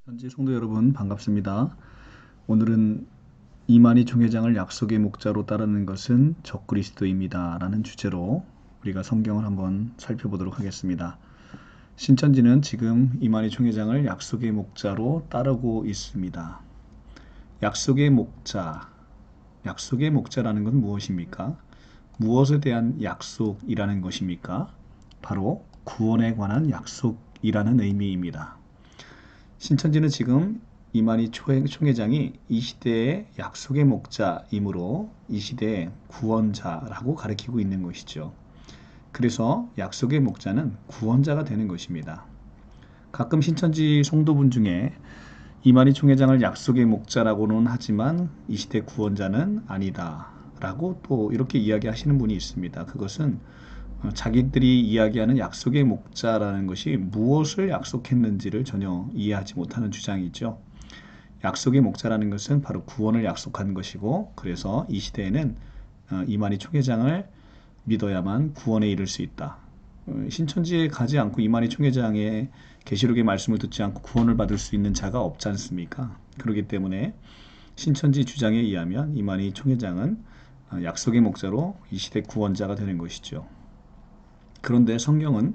현지 성도 여러분 반갑습니다. 오늘은 이만희 총회장을 약속의 목자로 따르는 것은 적그리스도입니다 라는 주제로 우리가 성경을 한번 살펴보도록 하겠습니다. 신천지는 지금 이만희 총회장을 약속의 목자로 따르고 있습니다. 약속의 목자, 약속의 목자라는 건 무엇입니까? 무엇에 대한 약속이라는 것입니까? 바로 구원에 관한 약속이라는 의미입니다. 신천지는 지금 이만희 총회장이 이 시대의 약속의 목자이므로 이 시대의 구원자라고 가리키고 있는 것이죠. 그래서 약속의 목자는 구원자가 되는 것입니다. 가끔 신천지 성도분 중에 이만희 총회장을 약속의 목자라고는 하지만 이 시대 구원자는 아니다 라고 또 이렇게 이야기하시는 분이 있습니다. 그것은 자기들이 이야기하는 약속의 목자라는 것이 무엇을 약속했는지를 전혀 이해하지 못하는 주장이죠. 약속의 목자라는 것은 바로 구원을 약속한 것이고, 그래서 이 시대에는 이만희 총회장을 믿어야만 구원에 이를 수 있다. 신천지에 가지 않고 이만희 총회장의 계시록의 말씀을 듣지 않고 구원을 받을 수 있는 자가 없지 않습니까? 그렇기 때문에 신천지 주장에 의하면 이만희 총회장은 약속의 목자로 이 시대 구원자가 되는 것이죠. 그런데 성경은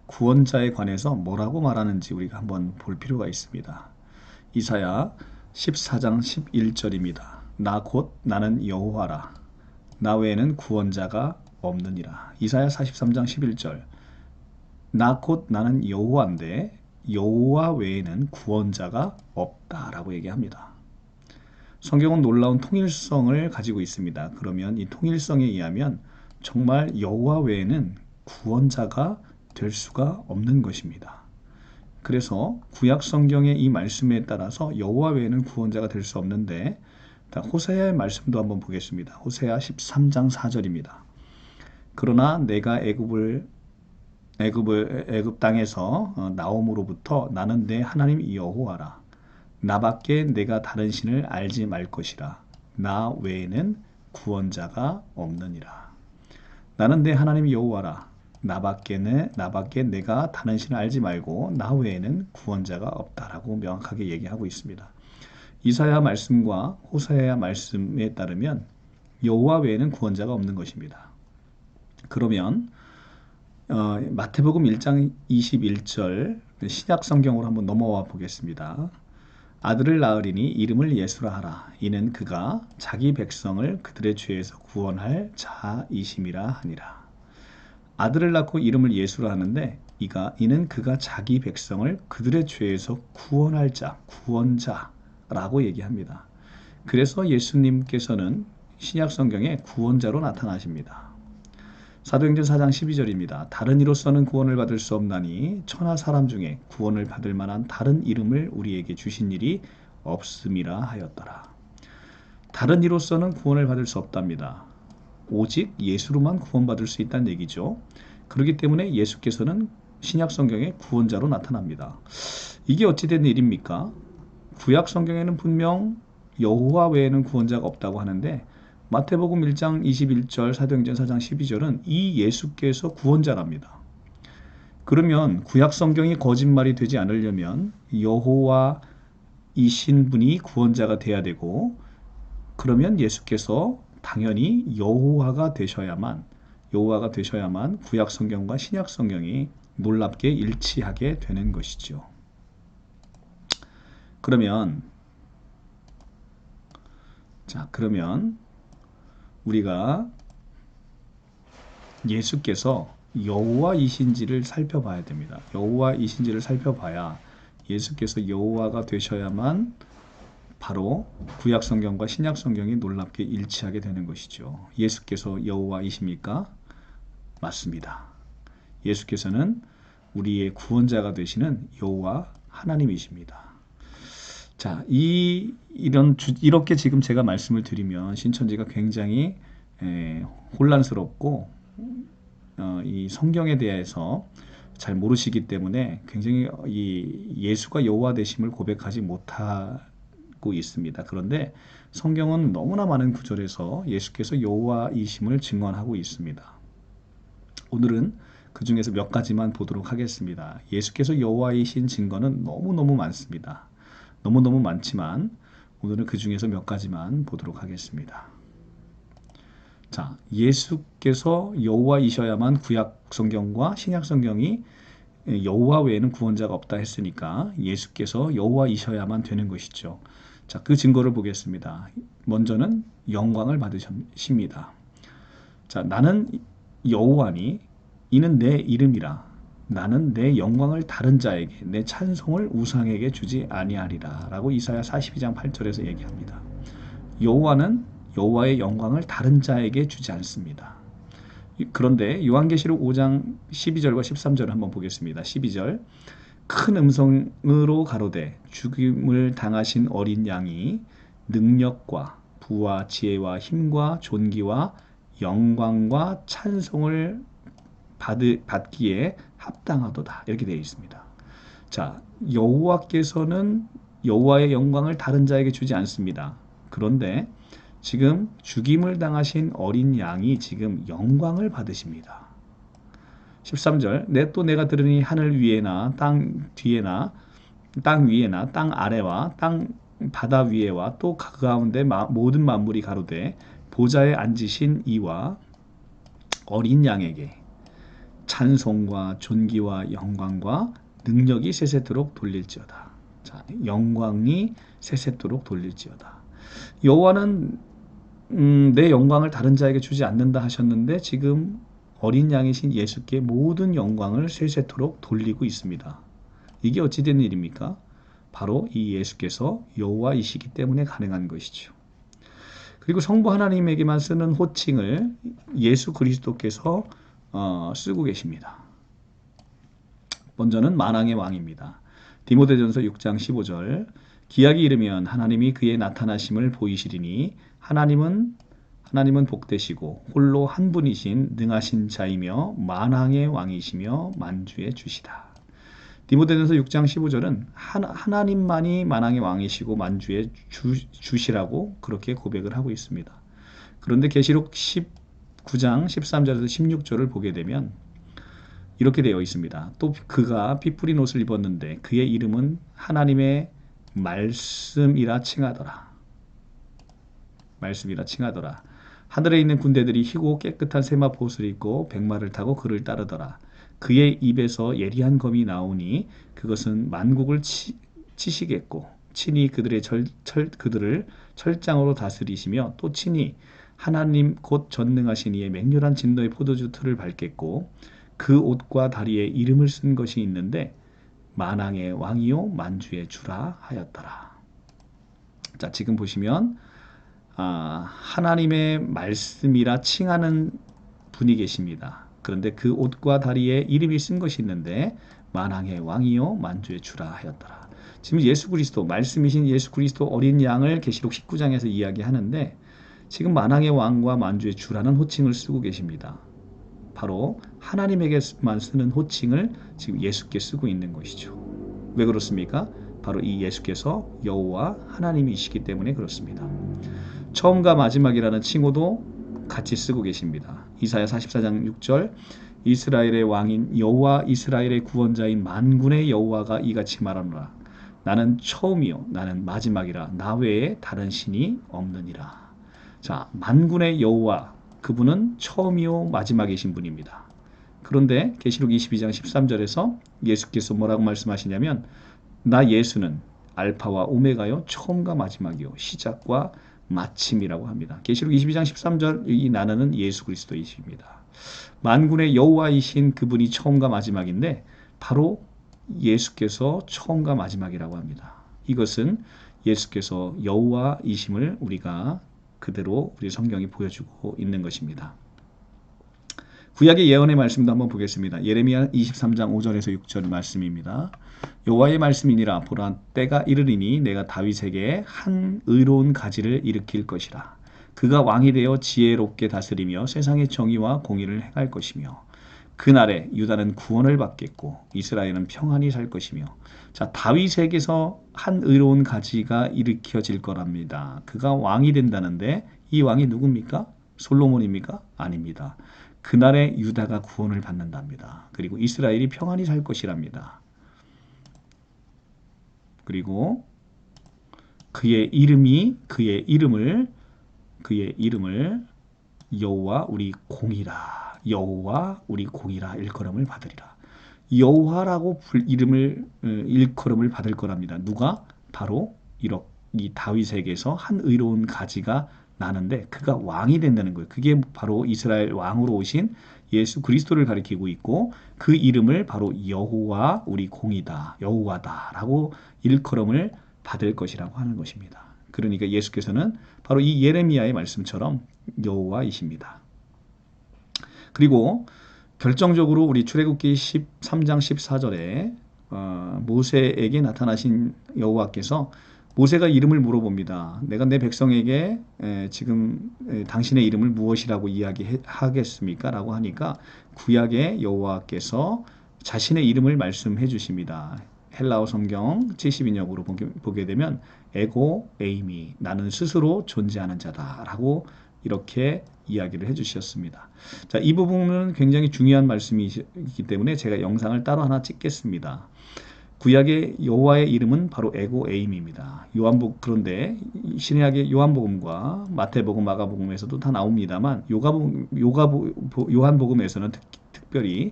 구원자에 관해서 뭐라고 말하는지 우리가 한번 볼 필요가 있습니다. 이사야 14장 11절입니다. 나 곧 나는 여호와라. 나 외에는 구원자가 없느니라. 이사야 43장 11절. 나 곧 나는 여호와인데 여호와 외에는 구원자가 없다라고 얘기합니다. 성경은 놀라운 통일성을 가지고 있습니다. 그러면 이 통일성에 의하면 정말 여호와 외에는 구원자가 될 수가 없는 것입니다. 그래서 구약 성경의 이 말씀에 따라서 여호와 외에는 구원자가 될 수 없는데, 호세아의 말씀도 한번 보겠습니다. 호세아 13장 4절입니다. 그러나 내가 애굽 땅에서 나옴으로부터 나는 내 하나님 여호와라. 나밖에 내가 다른 신을 알지 말 것이라. 나 외에는 구원자가 없느니라. 나는 내 하나님 여호와라. 나밖에 내가 다른 신을 알지 말고 나 외에는 구원자가 없다라고 명확하게 얘기하고 있습니다. 이사야 말씀과 호세아 말씀에 따르면 여호와 외에는 구원자가 없는 것입니다. 그러면 마태복음 1장 21절 신약 성경으로 한번 넘어와 보겠습니다. 아들을 낳으리니 이름을 예수라 하라. 이는 그가 자기 백성을 그들의 죄에서 구원할 자이심이라 하니라. 아들을 낳고 이름을 예수라 하는데 이는 그가 자기 백성을 그들의 죄에서 구원할 자, 구원자라고 얘기합니다. 그래서 예수님께서는 신약 성경에 구원자로 나타나십니다. 사도행전 4장 12절입니다. 다른 이로서는 구원을 받을 수 없나니 천하 사람 중에 구원을 받을 만한 다른 이름을 우리에게 주신 일이 없음이라 하였더라. 다른 이로서는 구원을 받을 수 없답니다. 오직 예수로만 구원받을 수 있다는 얘기죠. 그렇기 때문에 예수께서는 신약 성경의 구원자로 나타납니다. 이게 어찌된 일입니까? 구약 성경에는 분명 여호와 외에는 구원자가 없다고 하는데 마태복음 1장 21절, 사도행전 4장 12절은 이 예수께서 구원자랍니다. 그러면 구약 성경이 거짓말이 되지 않으려면 여호와이신 분이 구원자가 돼야 되고, 그러면 예수께서 당연히 여호와가 되셔야만 구약 성경과 신약 성경이 놀랍게 일치하게 되는 것이죠. 그러면 우리가 예수께서 여호와이신지를 살펴봐야 됩니다. 여호와이신지를 살펴봐야 예수께서 여호와가 되셔야만 바로 구약 성경과 신약 성경이 놀랍게 일치하게 되는 것이죠. 예수께서 여호와이십니까? 맞습니다. 예수께서는 우리의 구원자가 되시는 여호와 하나님이십니다. 자, 이렇게 지금 제가 말씀을 드리면 신천지가 굉장히 혼란스럽고 이 성경에 대해서 잘 모르시기 때문에 굉장히 이 예수가 여호와 되심을 고백하지 못하고 있습니다. 그런데 성경은 너무나 많은 구절에서 예수께서 여호와이심을 증언하고 있습니다. 오늘은 그 중에서 몇 가지만 보도록 하겠습니다. 예수께서 여호와이신 증거는 너무너무 많습니다. 너무너무 많지만 오늘은 그 중에서 몇 가지만 보도록 하겠습니다. 자, 예수께서 여호와이셔야만 구약 성경과 신약 성경이 여호와 외에는 구원자가 없다 했으니까 예수께서 여호와이셔야만 되는 것이죠. 자, 그 증거를 보겠습니다. 먼저는 영광을 받으십니다. 자, 나는 여호와니 이는 내 이름이라. 나는 내 영광을 다른 자에게 내 찬송을 우상에게 주지 아니하리라 라고 이사야 42장 8절에서 얘기합니다. 여호와는 여호와의 영광을 다른 자에게 주지 않습니다. 그런데 요한계시록 5장 12절과 13절을 한번 보겠습니다. 12절 큰 음성으로 가로되 죽임을 당하신 어린 양이 능력과 부와 지혜와 힘과 존귀와 영광과 찬송을 받기에 합당하도다 이렇게 되어 있습니다. 자, 여호와께서는 여호와의 영광을 다른 자에게 주지 않습니다. 그런데 지금 죽임을 당하신 어린 양이 지금 영광을 받으십니다. 13절 내가 들으니 하늘 위에나 땅 뒤에나 땅 위에나 땅 아래와 땅 바다 위에와 또 그 가운데 모든 만물이 가로되 보좌에 앉으신 이와 어린 양에게 찬송과 존귀와 영광과 능력이 세세토록 돌릴지어다. 자, 영광이 세세토록 돌릴지어다. 여호와는 내 영광을 다른 자에게 주지 않는다 하셨는데 지금 어린 양이신 예수께 모든 영광을 세세토록 돌리고 있습니다. 이게 어찌 된 일입니까? 바로 이 예수께서 여호와이시기 때문에 가능한 것이죠. 그리고 성부 하나님에게만 쓰는 호칭을 예수 그리스도께서 쓰고 계십니다. 먼저는 만왕의 왕입니다. 디모데전서 6장 15절 기약이 이르면 하나님이 그의 나타나심을 보이시리니 하나님은 복되시고 홀로 한 분이신 능하신 자이며 만왕의 왕이시며 만주의 주시다. 디모데전서 6장 15절은 하나님만이 만왕의 왕이시고 만주의 주시라고 그렇게 고백을 하고 있습니다. 그런데 계시록 19장 13절에서 16절을 보게 되면 이렇게 되어 있습니다. 또 그가 피 뿌린 옷을 입었는데 그의 이름은 하나님의 말씀이라 칭하더라. 말씀이라 칭하더라. 하늘에 있는 군대들이 희고 깨끗한 세마포 옷을 입고 백마를 타고 그를 따르더라. 그의 입에서 예리한 검이 나오니 그것은 만국을 치시겠고 친히 그들을 철장으로 다스리시며 또 친히 하나님 곧 전능하신 이의 맹렬한 진노의 포도주 틀을 밟겠고 그 옷과 다리에 이름을 쓴 것이 있는데 만왕의 왕이요 만주의 주라 하였더라. 자, 지금 보시면 하나님의 말씀이라 칭하는 분이 계십니다. 그런데 그 옷과 다리에 이름이 쓴 것이 있는데 만왕의 왕이요 만주의 주라 하였더라. 지금 예수 그리스도 말씀이신 예수 그리스도 어린 양을 계시록 19장에서 이야기하는데 지금 만왕의 왕과 만주의 주라는 호칭을 쓰고 계십니다. 바로 하나님에게만 쓰는 호칭을 지금 예수께 쓰고 있는 것이죠. 왜 그렇습니까? 바로 이 예수께서 여호와 하나님이시기 때문에 그렇습니다. 처음과 마지막이라는 칭호도 같이 쓰고 계십니다. 이사야 44장 6절 이스라엘의 왕인 여호와 이스라엘의 구원자인 만군의 여호와가 이같이 말하노라. 나는 처음이요 나는 마지막이라 나 외에 다른 신이 없느니라. 자, 만군의 여호와 그분은 처음이요 마지막이신 분입니다. 그런데 계시록 22장 13절에서 예수께서 뭐라고 말씀하시냐면 나 예수는 알파와 오메가요 처음과 마지막이요 시작과 마침이라고 합니다. 계시록 22장 13절 이 나는 예수 그리스도이십니다. 만군의 여호와이신 그분이 처음과 마지막인데 바로 예수께서 처음과 마지막이라고 합니다. 이것은 예수께서 여호와이심을 우리가 그대로 우리 성경이 보여주고 있는 것입니다. 구약의 예언의 말씀도 한번 보겠습니다. 예레미야 23장 5절에서 6절 말씀입니다. 여호와의 말씀이니라 보라 때가 이르리니 내가 다윗에게 한 의로운 가지를 일으킬 것이라. 그가 왕이 되어 지혜롭게 다스리며 세상의 정의와 공의를 행할 것이며 그날에 유다는 구원을 받겠고 이스라엘은 평안히 살 것이며 자 다윗에게서 한 의로운 가지가 일으켜질 거랍니다. 그가 왕이 된다는데 이 왕이 누굽니까? 솔로몬입니까? 아닙니다. 그날에 유다가 구원을 받는답니다. 그리고 이스라엘이 평안히 살 것이랍니다. 그리고 그의 이름을 여호와 우리 공이라, 여호와 우리 공이라 일컬음을 받으리라. 여호와라고 이름을 일컬음을 받을 거랍니다. 누가? 바로 이 다윗에게서 한 의로운 가지가 나는데 그가 왕이 된다는 거예요. 그게 바로 이스라엘 왕으로 오신 예수 그리스도를 가리키고 있고 그 이름을 바로 여호와 우리 공이다, 여호와다라고 일컬음을 받을 것이라고 하는 것입니다. 그러니까 예수께서는 바로 이 예레미야의 말씀처럼 여호와이십니다. 그리고 결정적으로 우리 출애굽기 13장 14절에 모세에게 나타나신 여호와께서 모세가 이름을 물어봅니다. 내가 내 백성에게 지금 당신의 이름을 무엇이라고 이야기하겠습니까? 라고 하니까 구약의 여호와께서 자신의 이름을 말씀해 주십니다. 헬라어 성경 70인역으로 보게 되면 에고 에이미, 나는 스스로 존재하는 자다라고 이렇게 이야기를 해주셨습니다. 자, 이 부분은 굉장히 중요한 말씀이기 때문에 제가 영상을 따로 하나 찍겠습니다. 구약의 여호와의 이름은 바로 에고 에임입니다. 그런데 신약의 요한복음과 마태복음, 마가복음에서도 다 나옵니다만 요한복음에서는 특별히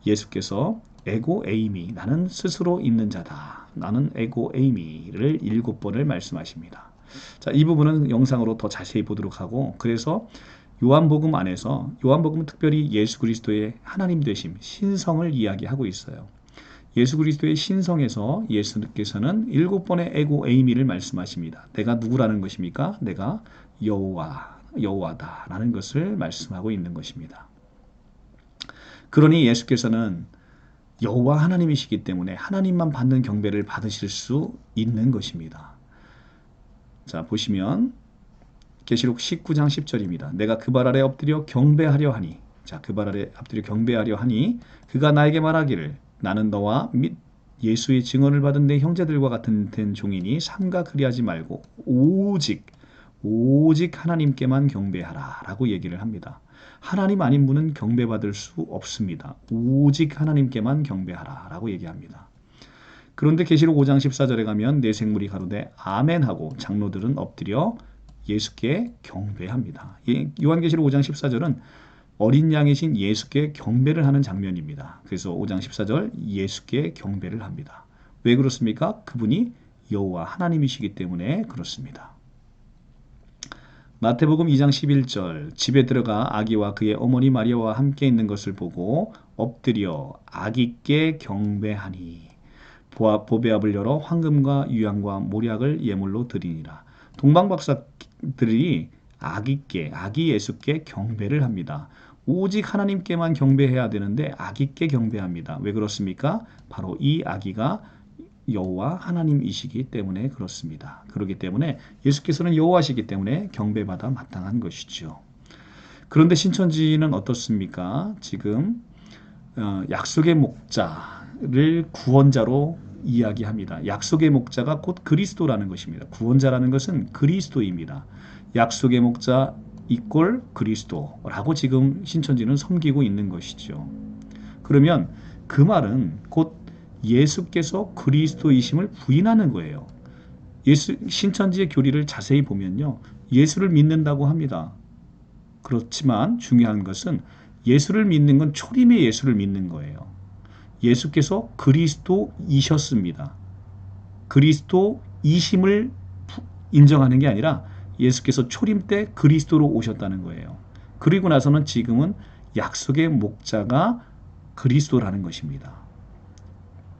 예수께서 에고 에이미, 나는 스스로 있는 자다, 나는 에고 에이미를 7번을 말씀하십니다. 자, 이 부분은 영상으로 더 자세히 보도록 하고, 그래서 요한복음 안에서 요한복음은 특별히 예수 그리스도의 하나님 되심, 신성을 이야기하고 있어요. 예수 그리스도의 신성에서 예수께서는 7번의 에고 에이미를 말씀하십니다. 내가 누구라는 것입니까? 내가 여호와다라는 것을 말씀하고 있는 것입니다. 그러니 예수께서는 여호와 하나님이시기 때문에 하나님만 받는 경배를 받으실 수 있는 것입니다. 자, 보시면 계시록 19장 10절입니다. 내가 그 발 아래 엎드려 경배하려 하니, 자, 그 발 아래 엎드려 경배하려 하니 그가 나에게 말하기를 나는 너와 및 예수의 증언을 받은 내 형제들과 같은 된 종이니 삼가 그리하지 말고 오직 하나님께만 경배하라 라고 얘기를 합니다. 하나님 아닌 분은 경배받을 수 없습니다. 오직 하나님께만 경배하라 라고 얘기합니다. 그런데 계시록 5장 14절에 가면 내 생물이 가로되 아멘하고 장로들은 엎드려 예수께 경배합니다. 요한계시록 5장 14절은 어린 양이신 예수께 경배를 하는 장면입니다. 그래서 5장 14절 예수께 경배를 합니다. 왜 그렇습니까? 그분이 여호와 하나님이시기 때문에 그렇습니다. 마태복음 2장 11절 집에 들어가 아기와 그의 어머니 마리아와 함께 있는 것을 보고 엎드려 아기께 경배하니 보배압을 열어 황금과 유향과 모략을 예물로 드리니라. 동방박사들이 아기 예수께 경배를 합니다. 오직 하나님께만 경배해야 되는데 아기께 경배합니다. 왜 그렇습니까? 바로 이 아기가 여호와 하나님이시기 때문에 그렇습니다. 그렇기 때문에 예수께서는 여호와시기 때문에 경배받아 마땅한 것이죠. 그런데 신천지는 어떻습니까? 지금 약속의 목자를 구원자로 이야기합니다. 약속의 목자가 곧 그리스도라는 것입니다. 구원자라는 것은 그리스도입니다. 약속의 목자 이꼴 그리스도라고 지금 신천지는 섬기고 있는 것이죠. 그러면 그 말은 곧 예수께서 그리스도이심을 부인하는 거예요. 신천지의 교리를 자세히 보면요, 예수를 믿는다고 합니다. 그렇지만 중요한 것은 예수를 믿는 건 초림의 예수를 믿는 거예요. 예수께서 그리스도이셨습니다. 그리스도이심을 인정하는 게 아니라 예수께서 초림 때 그리스도로 오셨다는 거예요. 그리고 나서는 지금은 약속의 목자가 그리스도라는 것입니다.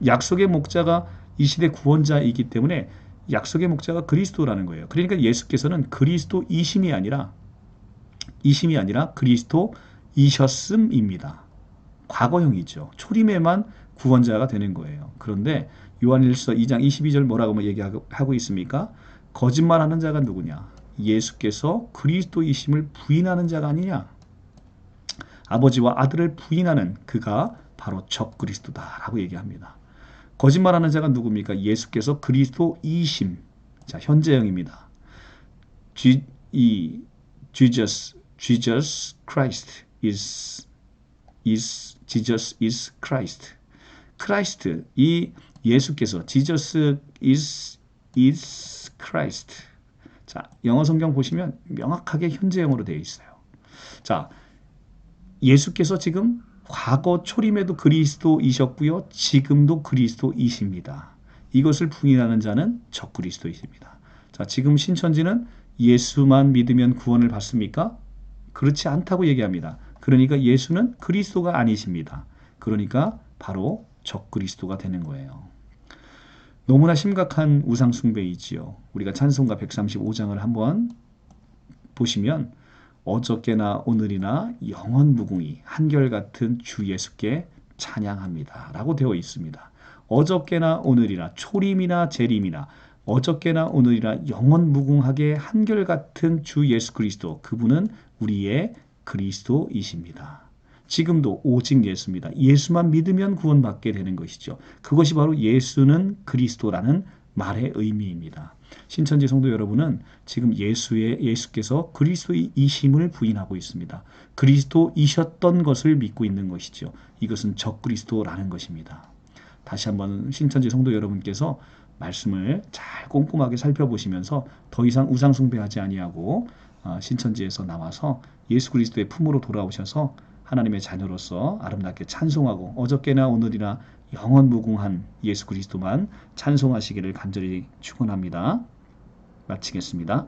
약속의 목자가 이 시대 구원자이기 때문에 약속의 목자가 그리스도라는 거예요. 그러니까 예수께서는 그리스도이심이 아니라 그리스도이셨음입니다. 과거형이죠. 초림에만 구원자가 되는 거예요. 그런데 요한일서 2장 22절 뭐라고 얘기하고 있습니까? 거짓말하는 자가 누구냐? 예수께서 그리스도이심을 부인하는 자가 아니냐? 아버지와 아들을 부인하는 그가 바로 적그리스도다라고 얘기합니다. 거짓말하는 자가 누굽니까? 예수께서 그리스도이심. 자, 현재형입니다. Jesus Christ Jesus is Christ. Christ, 이 예수께서 Jesus is Christ. 자, 영어 성경 보시면 명확하게 현재형으로 되어 있어요. 자, 예수께서 지금 과거 초림에도 그리스도이셨고요. 지금도 그리스도이십니다. 이것을 부인하는 자는 적그리스도이십니다. 자, 지금 신천지는 예수만 믿으면 구원을 받습니까? 그렇지 않다고 얘기합니다. 그러니까 예수는 그리스도가 아니십니다. 그러니까 바로 적그리스도가 되는 거예요. 너무나 심각한 우상숭배이지요. 우리가 찬송가 135장을 한번 보시면 어저께나 오늘이나 영원무궁히 한결같은 주 예수께 찬양합니다 라고 되어 있습니다. 어저께나 오늘이나 초림이나 재림이나 어저께나 오늘이나 영원무궁하게 한결같은 주 예수 그리스도, 그분은 우리의 그리스도이십니다. 지금도 오직 예수입니다. 예수만 믿으면 구원받게 되는 것이죠. 그것이 바로 예수는 그리스도라는 말의 의미입니다. 신천지 성도 여러분은 지금 예수께서 그리스도이심을 부인하고 있습니다. 그리스도이셨던 것을 믿고 있는 것이죠. 이것은 적그리스도라는 것입니다. 다시 한번 신천지 성도 여러분께서 말씀을 잘 꼼꼼하게 살펴보시면서 더 이상 우상 숭배하지 아니하고 신천지에서 나와서 예수 그리스도의 품으로 돌아오셔서 하나님의 자녀로서 아름답게 찬송하고 어저께나 오늘이나 영원무궁한 예수 그리스도만 찬송하시기를 간절히 축원합니다. 마치겠습니다.